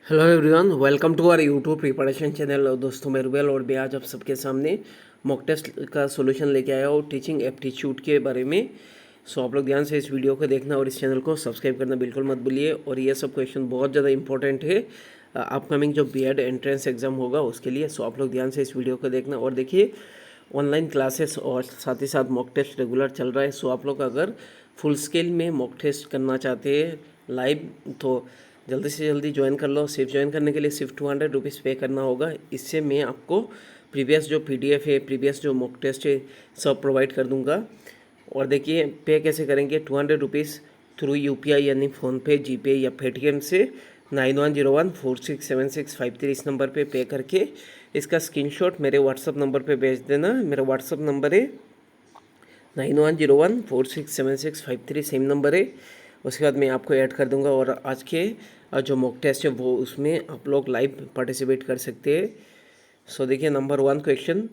Hello everyone, welcome to our YouTube preparation channel. दोस्तों मैं रुबेल और मैं आज आप सबके सामने मॉक टेस्ट का सॉल्यूशन लेके आया हूँ टीचिंग एप्टीट्यूड के बारे में। आप लोग ध्यान से इस वीडियो को देखना और इस चैनल को सब्सक्राइब करना बिल्कुल मत भूलिए। और ये सब क्वेश्चन बहुत ज़्यादा इंपॉर्टेंट है अपकमिंग जो बीएड एंट्रेंस एग्ज़ाम होगा उसके लिए। आप लोग ध्यान से इस वीडियो को देखना और देखिए ऑनलाइन क्लासेस और साथ ही साथ मॉक टेस्ट रेगुलर चल रहा है। आप लोग अगर फुल स्केल में मॉक टेस्ट करना चाहते हैं लाइव तो जल्दी से जल्दी ज्वाइन कर लो। सिर्फ ज्वाइन करने के लिए सिर्फ 200 रुपीज़ पे करना होगा। इससे मैं आपको प्रीवियस जो पीडीएफ है, प्रीवियस जो मॉक टेस्ट है, सब प्रोवाइड कर दूंगा। और देखिए पे कैसे करेंगे, 200 रुपीज़ थ्रू यूपीआई यानी फ़ोनपे, जीपे या पेटीएम से 9101467653 इस नंबर पे करके इसका स्क्रीनशॉट मेरे व्हाट्सअप नंबर पे भेज देना। मेरा व्हाट्सअप नंबर है 9101467653, सेम नंबर है। उसके बाद मैं आपको ऐड कर दूंगा और आज के जो मॉक टेस्ट है वो उसमें आप लोग लाइव पार्टिसिपेट कर सकते हैं। देखिए number 1 question,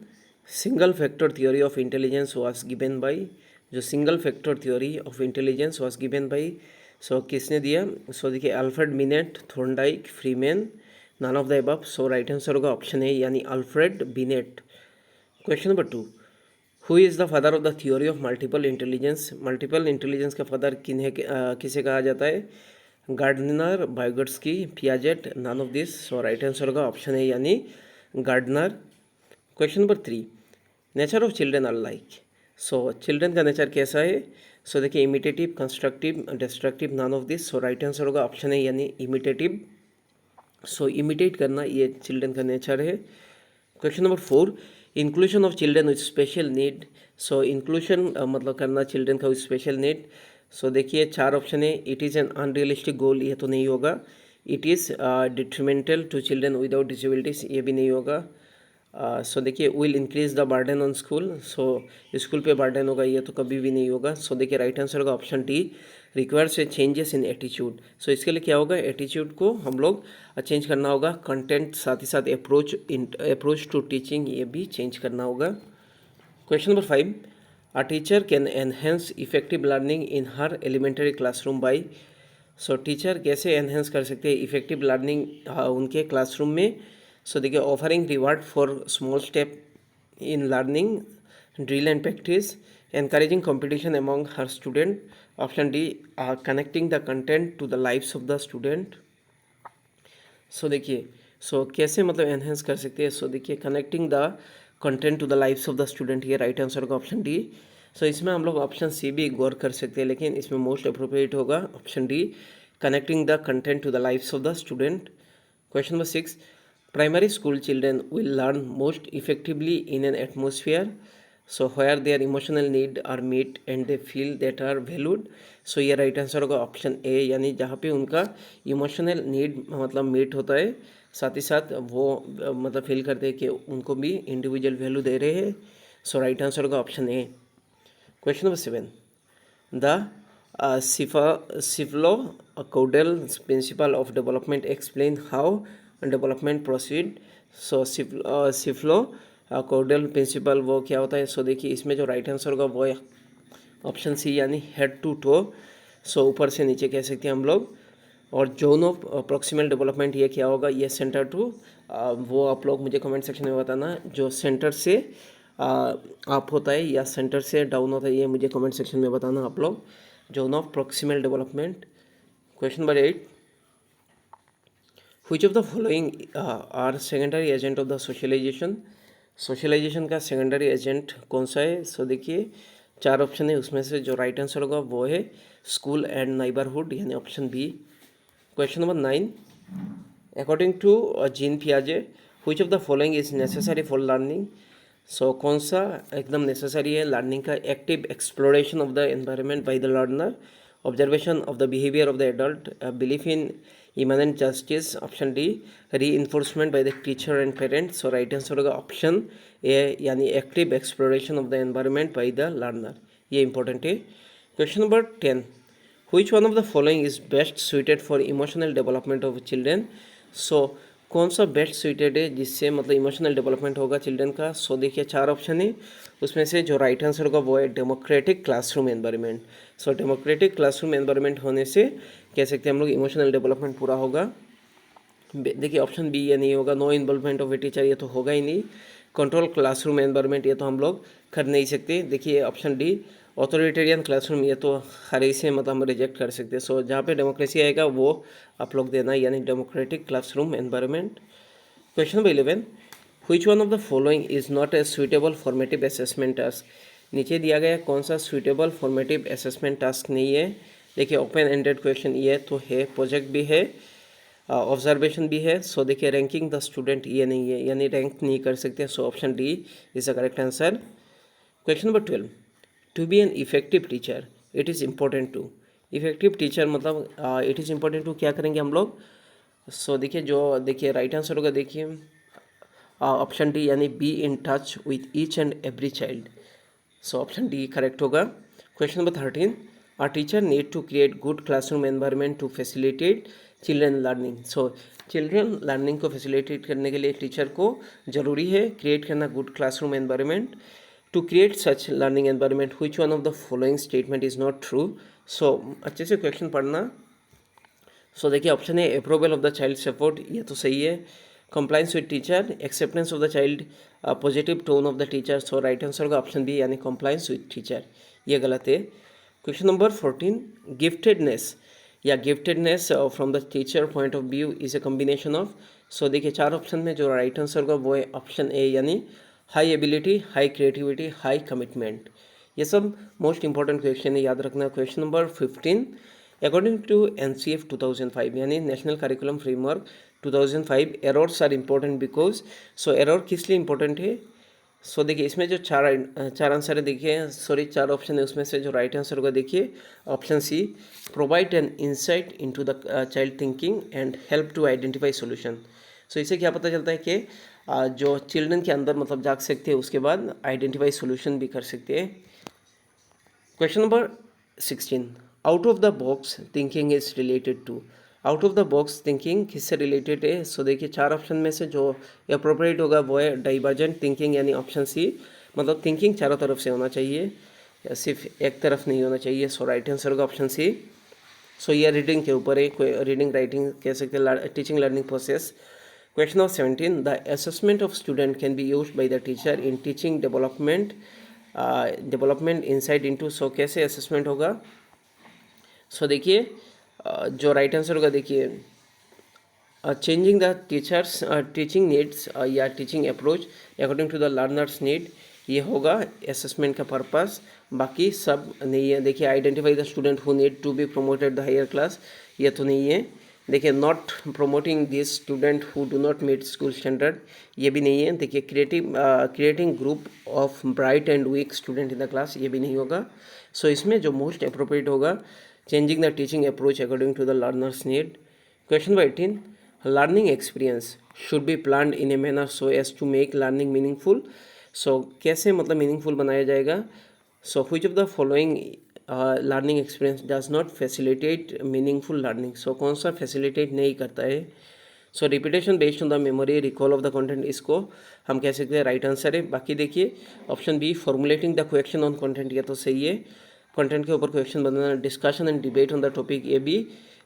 single factor theory of intelligence was given by. जो single factor theory of intelligence was given by, किसने दिया? देखिए Alfred Binet, Thorndike, Freeman, none of the above. Right answer होगा ऑप्शन ए यानी Alfred Binet. Question number 2, who is the father of the theory of multiple intelligence. Multiple intelligence का father किसे कहा जाता है? Gardner, Vygotsky, Piaget, none of this. Right answer होगा option है यानी Gardner. Question number 3, nature of children are like. Children का nature कैसा है? देखिए imitative, constructive, destructive, none of this. Right answer होगा ऑप्शन है यानी इमिटेटिव। इमिटेट करना ये चिल्ड्रन का नेचर है। Question number 4, inclusion of children with special need. Inclusion मतलब करना चिल्ड्रन का विथ स्पेशल नीड। देखिए 4 ऑप्शन है। It is an unrealistic goal, ये तो नहीं होगा। It is detrimental to children without disabilities, ये भी नहीं होगा। देखिए will increase the burden on school. School पे बर्डन होगा, ये तो कभी भी नहीं होगा। देखिए राइट आंसर होगा option D, requires a changes in attitude. इसके लिए क्या होगा, एटीट्यूड को हम लोग चेंज करना होगा। कंटेंट साथ ही साथ अप्रोच टू टीचिंग ये भी चेंज करना होगा। Question number 5, a teacher can enhance effective learning in her elementary classroom by. Teacher कैसे एनहेंस कर सकते हैं इफेक्टिव लर्निंग उनके क्लासरूम में? देखिए offering reward for small step in learning, drill and practice, encouraging competition among her student. Option D, connecting the content to the lives of the student. देखिए कैसे मतलब एनहेंस कर सकते हैं? देखिए connecting the content to the lifes of the student, ये right answer होगा option D. इसमें हम लोग ऑप्शन सी भी गौर कर सकते हैं, लेकिन इसमें मोस्ट अप्रोप्रिएट होगा option D, connecting the content to the lifes of the student. Question number 6, primary school children will learn most effectively in an atmosphere where their emotional need are met and they feel that are valued। ये right answer होगा option A यानी जहाँ पे उनका emotional need मतलब meet होता है, साथ ही साथ वो मतलब फील करते हैं कि उनको भी इंडिविजुअल वैल्यू दे रहे हैं। राइट आंसर होगा option A. Question number 7, the cephalocaudal principle of development explain how development proceed. Cephalocaudal principle वो क्या होता है? देखिए इसमें जो राइट आंसर होगा वो ऑप्शन सी यानी हेड टू टो। ऊपर से नीचे कह सकते हैं हम लोग। और जोन ऑफ प्रॉक्सिमल डेवलपमेंट ये क्या होगा? ये सेंटर टू, वो आप लोग मुझे कमेंट सेक्शन में बताना। जो सेंटर से अप होता है या सेंटर से डाउन होता है, ये मुझे कमेंट सेक्शन में बताना आप लोग। Zone of proximal development. Question number 8, which of the following are secondary agent of the socialization. Socialization का सेकेंडरी एजेंट कौन सा है? देखिए 4 ऑप्शन है, उसमें से जो राइट आंसर होगा वो है स्कूल एंड नाइबरहुड यानी option B. Question number 9, according to Jean पियाजे which of the following is necessary for learning. कौन सा एकदम नेसेसरी है लर्निंग का? Active exploration of the environment by the learner, observation of the behaviour of the adult, belief in immanent justice, option D reinforcement by the teacher and parents. Right answer होगा option A यानी active exploration of the environment by the learner, ये important है। Question number 10, which one of the following is best suited for emotional development of children. कौन सा best suited है जिससे मतलब emotional development होगा चिल्ड्रन का? देखिए 4 ऑप्शन है, उसमें से जो राइट आंसर होगा वो है democratic classroom environment. Democratic classroom environment होने से कह सकते हैं हम लोग इमोशनल डेवलपमेंट पूरा होगा। देखिए ऑप्शन बी ये नहीं होगा, no involvement of a teacher ये तो होगा ही नहीं। कंट्रोल क्लासरूम एनवायरनमेंट ये तो हम लोग कर नहीं सकते। देखिए ऑप्शन डी ऑथोरिटेरियन क्लासरूम ये तो हर ही से मतलब हम रिजेक्ट कर सकते हैं। सो जहाँ पे डेमोक्रेसी आएगा वो आप लोग देना, यानी democratic classroom environment. Question number 11, which one of the following is not a suitable formative assessment task. नीचे दिया गया कौन सा सुइटेबल फॉर्मेटिव असेसमेंट टास्क नहीं है। देखिए ओपन एंडेड क्वेश्चन ये तो है, प्रोजेक्ट भी है, ऑब्जर्वेशन भी है। सो देखिए रैंकिंग द स्टूडेंट ये नहीं है, यानी रैंक नहीं कर सकते। So option D is the correct answer. Question number 12, to be an effective teacher it is important to. Effective teacher मतलब इट इज़ इम्पोर्टेंट टू क्या करेंगे हम लोग। सो देखिए जो देखिए राइट आंसर होगा, देखिए ऑप्शन डी यानी B in touch with each and every child. So option D correct होगा। Question number 13, a teacher need to create good classroom environment to facilitate children learning. So children learning को facilitate करने के लिए teacher को ज़रूरी है create करना good classroom environment. To create such learning environment which one of the following statement is not true. So अच्छे से क्वेश्चन पढ़ना। सो देखिए ऑप्शन है approval of the child support ये तो सही है। Compliance with teacher, acceptance of the child, positive tone of the teacher. So right answer होगा ऑप्शन बी यानी कंप्लाइंस विद टीचर, ये गलत है। क्वेश्चन नंबर 14, गिफ्टेडनेस या giftedness from the teacher point of view is a combination of. So देखिए 4 option में जो right answer होगा वो है ऑप्शन ए यानी high ability, high creativity, high commitment. ये सब मोस्ट इंपॉर्टेंट क्वेश्चन है, याद रखना। Question number 15, according to NCF 2005 यानी national curriculum framework 2005 errors are important because. So error किस लिए इम्पोर्टेंट है। सो देखिए इसमें जो चार आंसर है, देखिए सॉरी 4 ऑप्शन है, उसमें से जो राइट आंसर होगा देखिए option C, provide an insight into the child thinking and help to identify solution. So इससे क्या पता चलता है कि जो चिल्ड्रन के अंदर मतलब जाग सकते हैं, उसके बाद आइडेंटिफाई सोल्यूशन भी कर सकते हैं। Question number 16, out of the box thinking is related to. Out of the box thinking किससे रिलेटेड है। सो देखिए 4 ऑप्शन में से जो अप्रोप्रिएट होगा वो है डाइवर्जेंट थिंकिंग यानी ऑप्शन सी, मतलब थिंकिंग चारों तरफ से होना चाहिए या सिर्फ एक तरफ नहीं होना चाहिए। सो राइट आंसर होगा ऑप्शन सी। सो ये रीडिंग के ऊपर है, कोई रीडिंग राइटिंग कह सकते हैं, teaching learning process. Question number 17, the assessment of student can be used by the teacher in teaching development insight into. So कैसे असेसमेंट होगा। सो देखिए जो राइट आंसर होगा देखिए changing the teachers teaching needs या teaching approach according to the learners need, ये होगा assessment का पर्पस, बाकी सब नहीं है। देखिए identify the student who need to be promoted the higher class, ये तो नहीं है। देखिए not promoting this student who do not meet school standard, ये भी नहीं है। देखिए creating group of bright and weak student in the class, ये भी नहीं होगा। सो इसमें जो मोस्ट अप्रोप्रिएट होगा changing the teaching approach according to the learners need. Question number 18, learning experience should be planned in a manner so as to make learning meaningful. So कैसे मतलब meaningful बनाया जाएगा। So which of the following learning experience does not facilitate meaningful learning. So कौन सा facilitate नहीं करता है। So repetition based on the memory, recall of the content, इसको हम कह सकते हैं राइट आंसर है। बाकी देखिए option B formulating the question on content, ये तो सही है, कंटेंट के ऊपर क्वेश्चन बनाना। Discussion and debate on the topic, ये भी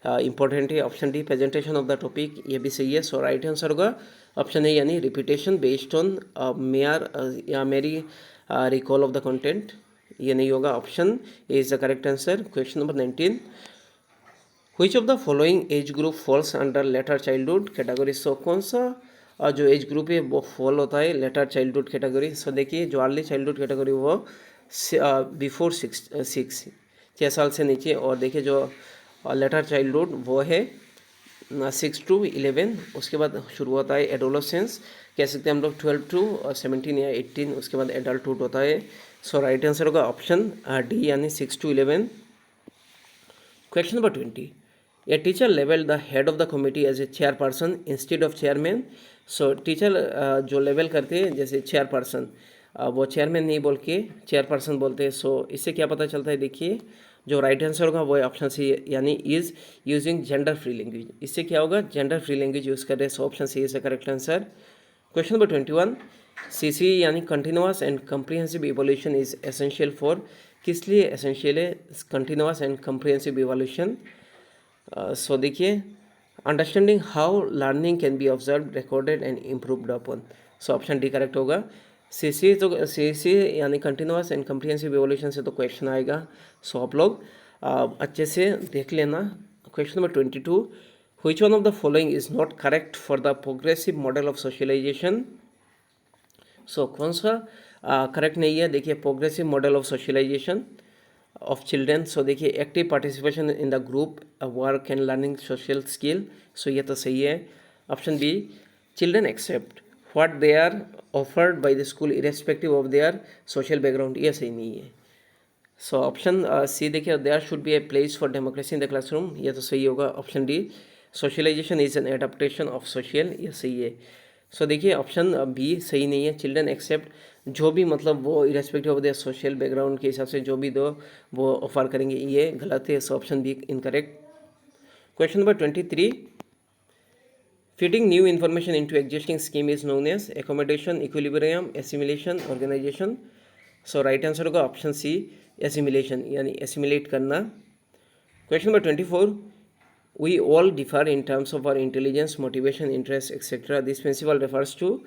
इंपॉर्टेंट है। Option D presentation of the topic, ये भी सही है। सो राइट आंसर होगा ऑप्शन ए यानी repetition based on mere recall of the content, ये नहीं होगा। Option A is the correct answer. Question number 19, which of the following age group falls under later childhood category. So कौन सा जो age group है वो fall होता है लेटर चाइल्डहुड कैटेगरी। सो देखिए जो अर्ली चाइल्डहुड कैटेगरी वो बिफोर 6 साल से नीचे, और देखिए जो लेटर चाइल्डहुड वो है 6 to 11, उसके बाद शुरू होता है एडोलेसेंस, कह सकते हैं हम लोग 12 to 17 या 18, उसके बाद एडल्टहुड होता है। सो राइट आंसर होगा ऑप्शन डी यानी 6 to 11। Question number 20, a teacher लेवल the head of the committee as a chairperson instead of chairman. So teacher जो लेवल करते हैं जैसे चेयरपर्सन, वो चेयरमैन नहीं बोल के चेयरपर्सन बोलते हैं। सो इससे क्या पता चलता है, देखिए जो राइट आंसर होगा वो है ऑप्शन सी यानी is using gender free language. इससे क्या होगा, जेंडर फ्री लैंग्वेज यूज़ कर रहे हैं। So option C is the correct answer. Question number 21, CC यानी continuous and comprehensive evolution is essential for, किस लिए एसेंशियल है continuous and comprehensive evolution. So देखिए understanding how learning can be observe, recorded and improved upon. So option D correct होगा। C यानी continuous and comprehensive evolution से तो question आएगा। सो आप लोग अच्छे से देख लेना। Question number 22, which one of the following is not correct for the progressive model of socialization. So कौन सा करेक्ट नहीं है? देखिए, progressive model of socialization of children. So देखिए, active participation in the group, work and learning social skill. So ये तो सही है। Option B, children accept what they are offered by the school irrespective of their social background, ये सही नहीं है। So option C देखिए, there should be a place for democracy in the classroom, ये तो सही होगा। Option D, socialization is an adaptation of social, ये सही है। सो देखिए, ऑप्शन बी सही नहीं है। चिल्ड्रन एक्सेप्ट, जो भी मतलब वो irrespective of their social background के हिसाब से जो भी दो वो ऑफर करेंगे, ये गलत है। So option B incorrect. Question number 23, fitting new information into existing scheme is known as accommodation, equilibrium, assimilation, organization. So right answer होगा ऑप्शन सी, एसिमिलेशन, यानी एसिमिलेट करना। Question number 24, we all differ in terms of our intelligence, motivation, interest etcetera, this principle refers to.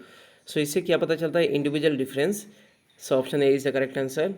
So इससे क्या पता चलता है? Individual difference. So option A is the correct answer.